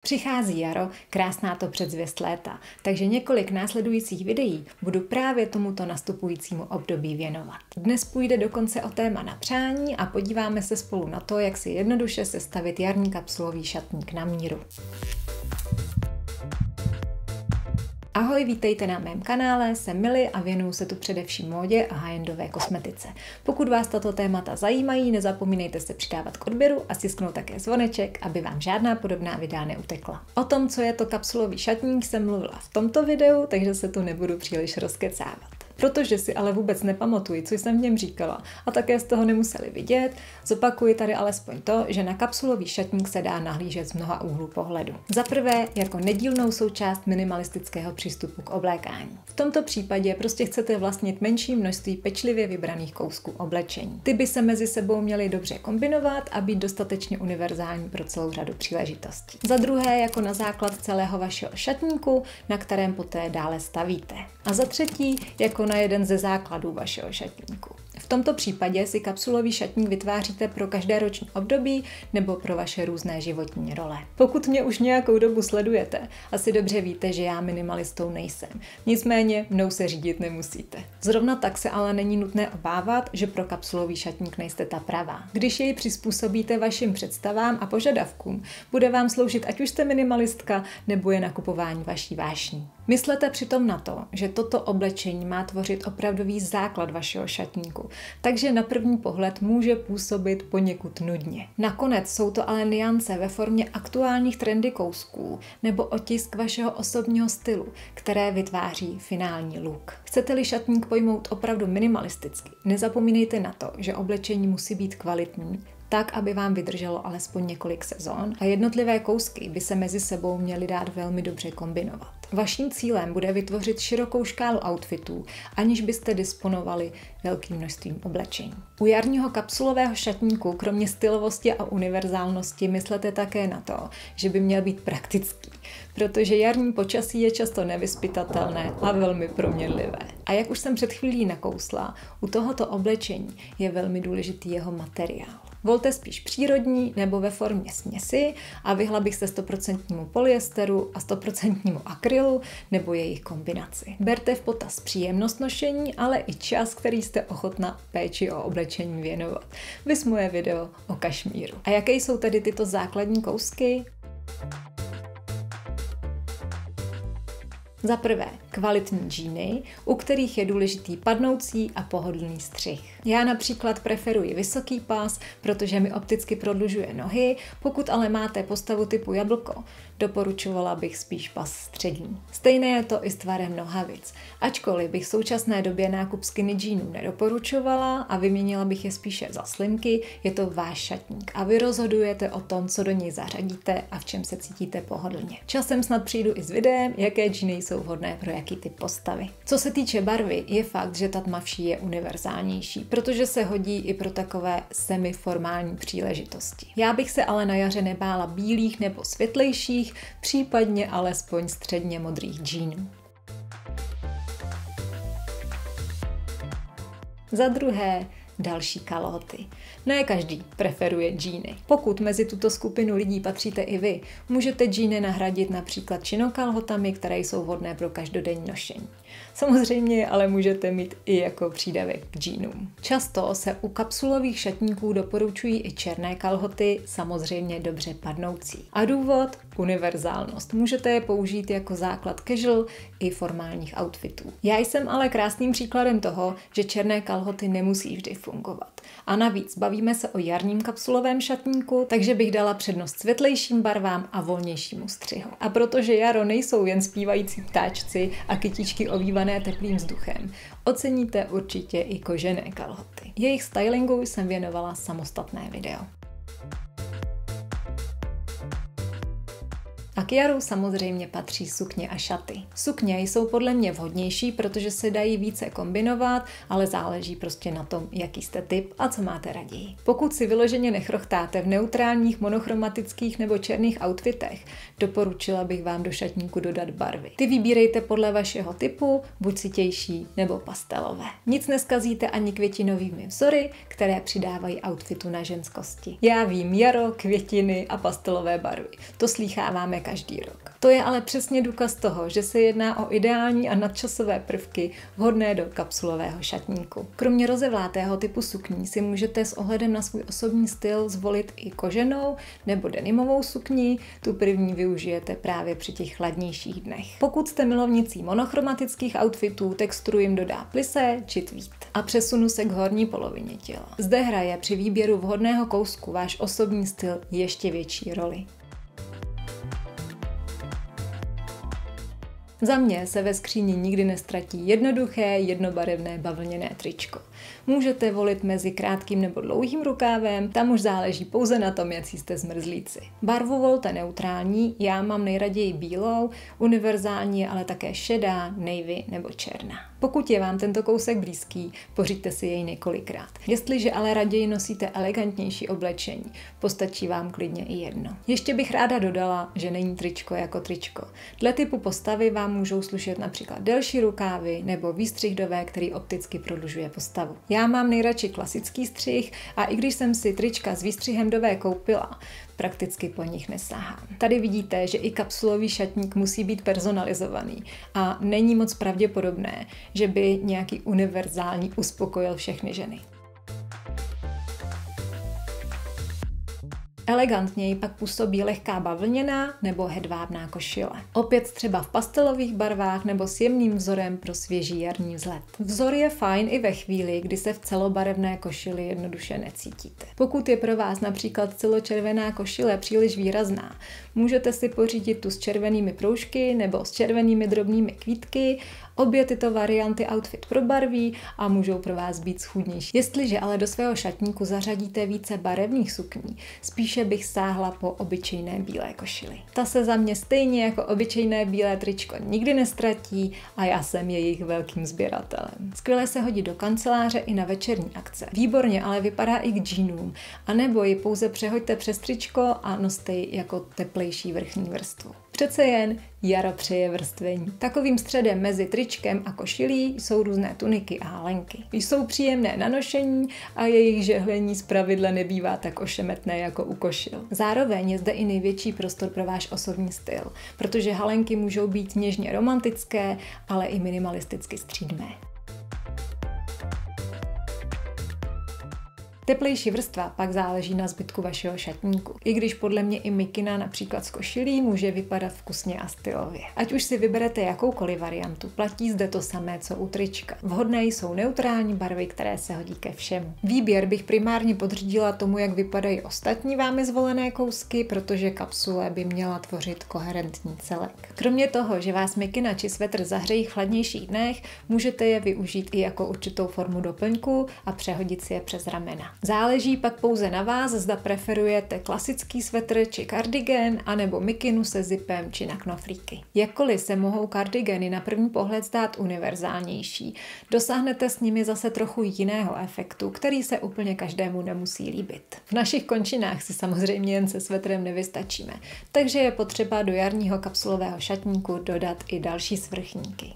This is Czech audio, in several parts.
Přichází jaro, krásná to předzvěst léta, takže několik následujících videí budu právě tomuto nastupujícímu období věnovat. Dnes půjde dokonce o téma na přání a podíváme se spolu na to, jak si jednoduše sestavit jarní kapsulový šatník na míru. Ahoj, vítejte na mém kanále, jsem Mili a věnuju se tu především módě a high-endové kosmetice. Pokud vás tato témata zajímají, nezapomínejte se přidávat k odběru a stisknout také zvoneček, aby vám žádná podobná videa neutekla. O tom, co je to kapsulový šatník, jsem mluvila v tomto videu, takže se tu nebudu příliš rozkecávat. Protože si ale vůbec nepamatuji, co jsem v něm říkala a také z toho nemuseli vidět, zopakuji tady alespoň to, že na kapsulový šatník se dá nahlížet z mnoha úhlů pohledu. Za prvé jako nedílnou součást minimalistického přístupu k oblékání. V tomto případě prostě chcete vlastnit menší množství pečlivě vybraných kousků oblečení. Ty by se mezi sebou měly dobře kombinovat a být dostatečně univerzální pro celou řadu příležitostí. Za druhé jako na základ celého vašeho šatníku, na kterém poté dále stavíte. A za třetí jako na jeden ze základů vašeho šatníku. V tomto případě si kapsulový šatník vytváříte pro každé roční období nebo pro vaše různé životní role. Pokud mě už nějakou dobu sledujete, asi dobře víte, že já minimalistou nejsem. Nicméně mnou se řídit nemusíte. Zrovna tak se ale není nutné obávat, že pro kapsulový šatník nejste ta pravá. Když jej přizpůsobíte vašim představám a požadavkům, bude vám sloužit ať už jste minimalistka nebo je nakupování vaší vášní. Myslete přitom na to, že toto oblečení má tvořit opravdový základ vašeho šatníku, takže na první pohled může působit poněkud nudně. Nakonec jsou to ale nuance ve formě aktuálních trendy kousků nebo otisk vašeho osobního stylu, které vytváří finální look. Chcete-li šatník pojmout opravdu minimalisticky, nezapomínejte na to, že oblečení musí být kvalitní, tak, aby vám vydrželo alespoň několik sezon a jednotlivé kousky by se mezi sebou měly dát velmi dobře kombinovat. Vaším cílem bude vytvořit širokou škálu outfitů, aniž byste disponovali velkým množstvím oblečení. U jarního kapsulového šatníku kromě stylovosti a univerzálnosti myslete také na to, že by měl být praktický, protože jarní počasí je často nevyzpytatelné a velmi proměnlivé. A jak už jsem před chvílí nakousla, u tohoto oblečení je velmi důležitý jeho materiál. Volte spíš přírodní nebo ve formě směsi a vyhla bych se 100% polyesteru a 100% akrylu nebo jejich kombinaci. Berte v potaz příjemnost nošení, ale i čas, který jste ochotna péči o oblečení věnovat. Vys moje video o kašmíru. A jaké jsou tedy tyto základní kousky? Za prvé, kvalitní džíny, u kterých je důležitý padnoucí a pohodlný střih. Já například preferuji vysoký pás, protože mi opticky prodlužuje nohy, pokud ale máte postavu typu jablko, doporučovala bych spíš pas střední. Stejné je to i s tvarem nohavic. Ačkoliv bych v současné době nákup skinny džínů nedoporučovala a vyměnila bych je spíše za slimky, je to váš šatník a vy rozhodujete o tom, co do něj zařadíte a v čem se cítíte pohodlně. Časem snad přijdu i s videem, jaké džíny jsou vhodné pro jaký typ postavy. Co se týče barvy, je fakt, že ta tmavší je univerzálnější, protože se hodí i pro takové semiformální příležitosti. Já bych se ale na jaře nebála bílých nebo světlejších, případně alespoň středně modrých džínů. Za druhé, další kalhoty. Ne každý preferuje džíny. Pokud mezi tuto skupinu lidí patříte i vy, můžete džíny nahradit například činokalhotami, které jsou vhodné pro každodenní nošení. Samozřejmě je ale můžete mít i jako přídavek k džínům. Často se u kapsulových šatníků doporučují i černé kalhoty, samozřejmě dobře padnoucí. A důvod? Univerzálnost. Můžete je použít jako základ casual i formálních outfitů. Já jsem ale krásným příkladem toho, že černé kalhoty nemusí vždy fungovat. A navíc bavíme se o jarním kapsulovém šatníku, takže bych dala přednost světlejším barvám a volnějšímu střihu. A protože jaro nejsou jen zpívající ptáčci a kytičky ovývané teplým vzduchem, oceníte určitě i kožené kalhoty. Jejich stylingu jsem věnovala samostatné video. A k jaru samozřejmě patří sukně a šaty. Sukně jsou podle mě vhodnější, protože se dají více kombinovat, ale záleží prostě na tom, jaký jste typ a co máte raději. Pokud si vyloženě nechrochtáte v neutrálních, monochromatických nebo černých outfitech, doporučila bych vám do šatníku dodat barvy. Ty vybírejte podle vašeho typu, buď sytější nebo pastelové. Nic neskazíte ani květinovými vzory, které přidávají outfitu na ženskosti. Já vím, jaro, květiny a pastelové barvy. To slýcháváme každý rok. To je ale přesně důkaz toho, že se jedná o ideální a nadčasové prvky vhodné do kapsulového šatníku. Kromě rozevlátého typu sukní si můžete s ohledem na svůj osobní styl zvolit i koženou nebo denimovou sukni, tu první využijete právě při těch chladnějších dnech. Pokud jste milovnicí monochromatických outfitů, texturu jim dodá plissé či tweed. A přesunu se k horní polovině těla. Zde hraje při výběru vhodného kousku váš osobní styl ještě větší roli. Za mě se ve skříni nikdy nestratí jednoduché, jednobarevné bavlněné tričko. Můžete volit mezi krátkým nebo dlouhým rukávem, tam už záleží pouze na tom, jaký jste zmrzlíci. Barvu volte neutrální, já mám nejraději bílou, univerzální je ale také šedá, navy nebo černá. Pokud je vám tento kousek blízký, pořiďte si jej několikrát. Jestliže ale raději nosíte elegantnější oblečení, postačí vám klidně i jedno. Ještě bych ráda dodala, že není tričko jako tričko. Dle typu postavy vám můžou slušet například delší rukávy nebo výstřih do V, který opticky prodlužuje postavu. Já mám nejradši klasický střih a i když jsem si trička s výstřihem do V koupila, prakticky po nich nesáhám. Tady vidíte, že i kapsulový šatník musí být personalizovaný a není moc pravděpodobné, že by nějaký univerzální uspokojil všechny ženy. Elegantněji pak působí lehká bavlněná nebo hedvábná košile. Opět třeba v pastelových barvách nebo s jemným vzorem pro svěží jarní vzhled. Vzor je fajn i ve chvíli, kdy se v celobarevné košili jednoduše necítíte. Pokud je pro vás například celočervená košile příliš výrazná, můžete si pořídit tu s červenými proužky nebo s červenými drobnými kvítky. Obě tyto varianty outfit probarví a můžou pro vás být schůdnější. Jestliže ale do svého šatníku zařadíte více barevných sukní, spíše bych sáhla po obyčejné bílé košili. Ta se za mě stejně jako obyčejné bílé tričko nikdy nestratí a já jsem jejich velkým sběratelem. Skvěle se hodí do kanceláře i na večerní akce. Výborně ale vypadá i k džínům, anebo ji pouze přehoďte přes tričko a noste ji jako teplejší vrchní vrstvu. Přece jen jaro přeje vrstvení. Takovým středem mezi tričkem a košilí jsou různé tuniky a halenky. Jsou příjemné na nošení a jejich žehlení zpravidla nebývá tak ošemetné jako u košil. Zároveň je zde i největší prostor pro váš osobní styl, protože halenky můžou být něžně romantické, ale i minimalisticky střídmé. Teplejší vrstva pak záleží na zbytku vašeho šatníku. I když podle mě i mikina například z košilí může vypadat vkusně a stylově. Ať už si vyberete jakoukoliv variantu, platí zde to samé, co u trička. Vhodné jsou neutrální barvy, které se hodí ke všemu. Výběr bych primárně podřídila tomu, jak vypadají ostatní vámi zvolené kousky, protože kapsule by měla tvořit koherentní celek. Kromě toho, že vás mikina či svetr zahřejí v chladnějších dnech, můžete je využít i jako určitou formu doplňku a přehodit si je přes ramena. Záleží pak pouze na vás, zda preferujete klasický svetr či kardigan, anebo mikinu se zipem či na knoflíky. Jakkoliv se mohou kardigany na první pohled zdát univerzálnější, dosáhnete s nimi zase trochu jiného efektu, který se úplně každému nemusí líbit. V našich končinách si samozřejmě jen se svetrem nevystačíme, takže je potřeba do jarního kapsulového šatníku dodat i další svrchníky.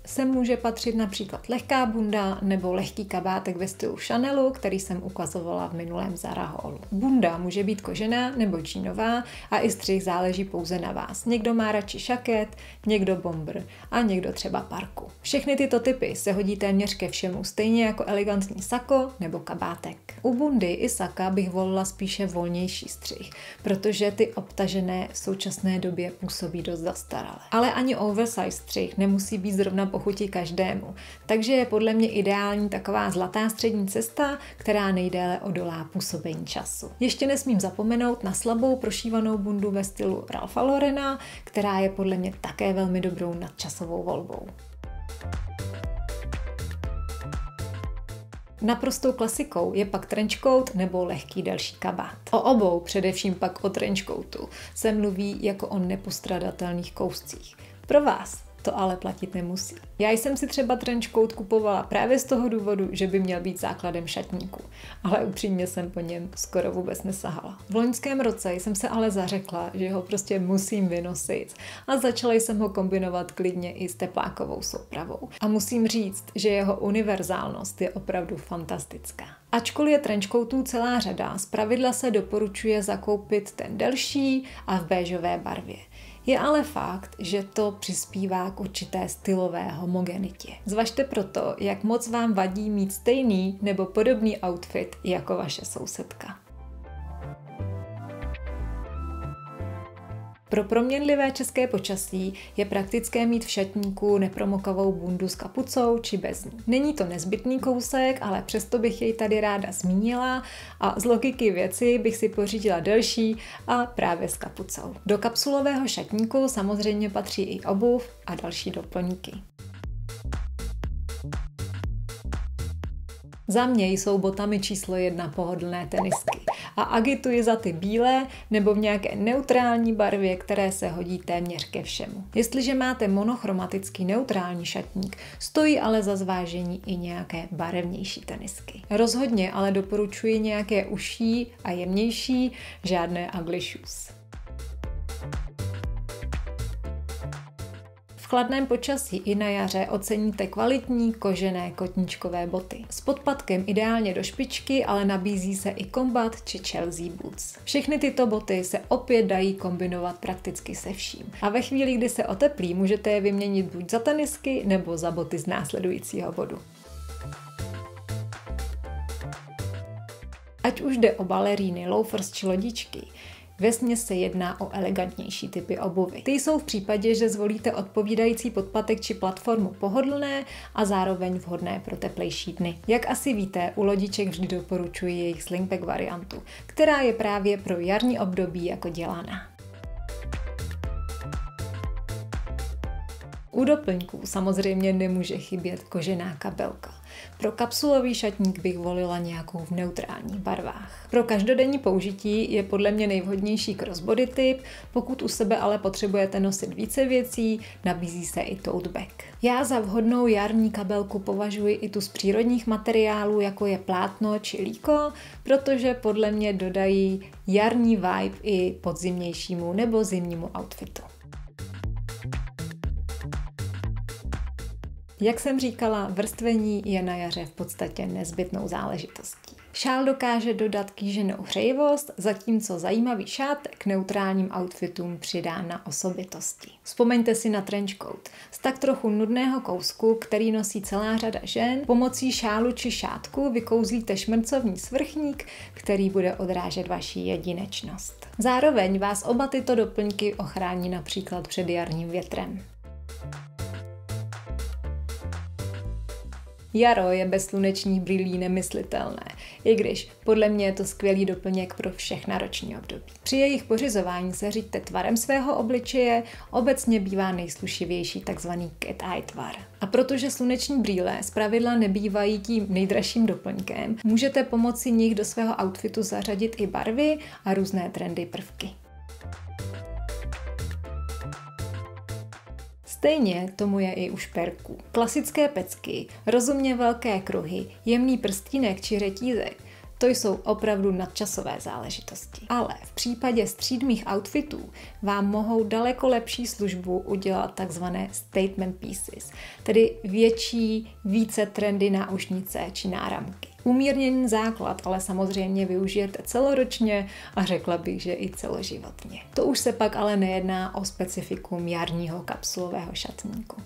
Sem může patřit například lehká bunda nebo lehký kabátek ve stylu Chanelu, který jsem ukazovala v minulém Zara haulu. Bunda může být kožená nebo džínová a i střih záleží pouze na vás. Někdo má radši šaket, někdo bomber a někdo třeba parku. Všechny tyto typy se hodí téměř ke všemu, stejně jako elegantní sako nebo kabátek. U bundy i saka bych volila spíše volnější střih, protože ty obtažené v současné době působí dost zastarale. Ale ani oversize střih nemusí být zrovna po chuti každému, takže je podle mě ideální taková zlatá střední cesta, která nejdéle odolá působení času. Ještě nesmím zapomenout na slabou prošívanou bundu ve stylu Ralpha Laurena, která je podle mě také velmi dobrou nadčasovou volbou. Naprostou klasikou je pak trenchcoat nebo lehký delší kabát. O obou, především pak o trenchcoatu, se mluví jako o nepostradatelných kouscích. Pro vás to ale platit nemusí. Já jsem si třeba trenchcoat kupovala právě z toho důvodu, že by měl být základem šatníku, ale upřímně jsem po něm skoro vůbec nesahala. V loňském roce jsem se ale zařekla, že ho prostě musím vynosit a začala jsem ho kombinovat klidně i s teplákovou soupravou. A musím říct, že jeho univerzálnost je opravdu fantastická. Ačkoliv je trenchcoatů celá řada, zpravidla se doporučuje zakoupit ten delší a v béžové barvě. Je ale fakt, že to přispívá k určité stylové homogenitě. Zvažte proto, jak moc vám vadí mít stejný nebo podobný outfit jako vaše sousedka. Pro proměnlivé české počasí je praktické mít v šatníku nepromokavou bundu s kapucou či bez ní. Není to nezbytný kousek, ale přesto bych jej tady ráda zmínila a z logiky věci bych si pořídila delší a právě s kapucou. Do kapsulového šatníku samozřejmě patří i obuv a další doplňky. Za mě jsou botami číslo 1 pohodlné tenisky a agituji za ty bílé nebo v nějaké neutrální barvě, které se hodí téměř ke všemu. Jestliže máte monochromatický neutrální šatník, stojí ale za zvážení i nějaké barevnější tenisky. Rozhodně ale doporučuji nějaké užší a jemnější, žádné ugly shoes. V chladném počasí i na jaře oceníte kvalitní kožené kotníčkové boty. S podpatkem ideálně do špičky, ale nabízí se i combat či Chelsea boots. Všechny tyto boty se opět dají kombinovat prakticky se vším. A ve chvíli, kdy se oteplí, můžete je vyměnit buď za tenisky nebo za boty z následujícího bodu. Ať už jde o baleríny, loafers či lodičky, vesměs se jedná o elegantnější typy obuvy. Ty jsou v případě, že zvolíte odpovídající podpatek či platformu pohodlné a zároveň vhodné pro teplejší dny. Jak asi víte, u lodiček vždy doporučuji jejich slingback variantu, která je právě pro jarní období jako dělaná. U doplňků samozřejmě nemůže chybět kožená kabelka. Pro kapsulový šatník bych volila nějakou v neutrálních barvách. Pro každodenní použití je podle mě nejvhodnější crossbody typ, pokud u sebe ale potřebujete nosit více věcí, nabízí se i tote bag. Já za vhodnou jarní kabelku považuji i tu z přírodních materiálů, jako je plátno či líko, protože podle mě dodají jarní vibe i podzimnějšímu nebo zimnímu outfitu. Jak jsem říkala, vrstvení je na jaře v podstatě nezbytnou záležitostí. Šál dokáže dodat kýženou hřejivost, zatímco zajímavý šátek neutrálním outfitům přidá na osobitosti. Vzpomeňte si na trenchcoat. Z tak trochu nudného kousku, který nosí celá řada žen, pomocí šálu či šátku vykouzlíte šmrcovní svrchník, který bude odrážet vaši jedinečnost. Zároveň vás oba tyto doplňky ochrání například před jarním větrem. Jaro je bez slunečních brýlí nemyslitelné, i když podle mě je to skvělý doplněk pro všechna roční období. Při jejich pořizování se říďte tvarem svého obličeje, obecně bývá nejslušivější tzv. Cat eye tvar. A protože sluneční brýle zpravidla nebývají tím nejdražším doplňkem, můžete pomocí nich do svého outfitu zařadit i barvy a různé trendy prvky. Stejně tomu je i u šperků. Klasické pecky, rozumně velké kruhy, jemný prstínek či řetízek, to jsou opravdu nadčasové záležitosti. Ale v případě střídmých outfitů vám mohou daleko lepší službu udělat takzvané statement pieces, tedy větší, více trendy náušnice či náramky. Umírněný základ ale samozřejmě využijete celoročně a řekla bych, že i celoživotně. To už se pak ale nejedná o specifikum jarního kapsulového šatníku.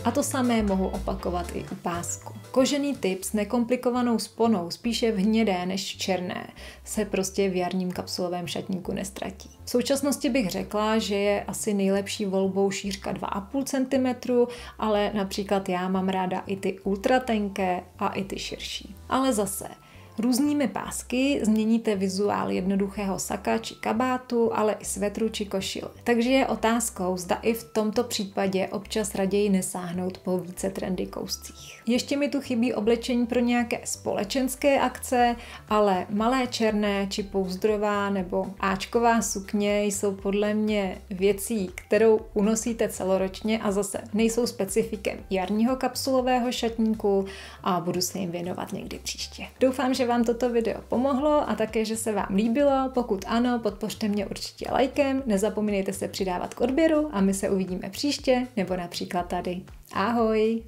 A to samé mohu opakovat i u pásku. Kožený typ s nekomplikovanou sponou, spíše v hnědé než v černé, se prostě v jarním kapsulovém šatníku nestratí. V současnosti bych řekla, že je asi nejlepší volbou šířka 2,5 cm, ale například já mám ráda i ty ultratenké a i ty širší. Ale zase, různými pásky změníte vizuál jednoduchého saka či kabátu, ale i svetru či košile. Takže je otázkou, zda i v tomto případě občas raději nesáhnout po více trendy kouscích. Ještě mi tu chybí oblečení pro nějaké společenské akce, ale malé černé či pouzdrová nebo áčková sukně jsou podle mě věcí, kterou unosíte celoročně a zase nejsou specifikem jarního kapsulového šatníku a budu se jim věnovat někdy příště. Doufám, že vám toto video pomohlo a také, že se vám líbilo. Pokud ano, podpořte mě určitě lajkem, nezapomínejte se přidávat k odběru a my se uvidíme příště nebo například tady. Ahoj!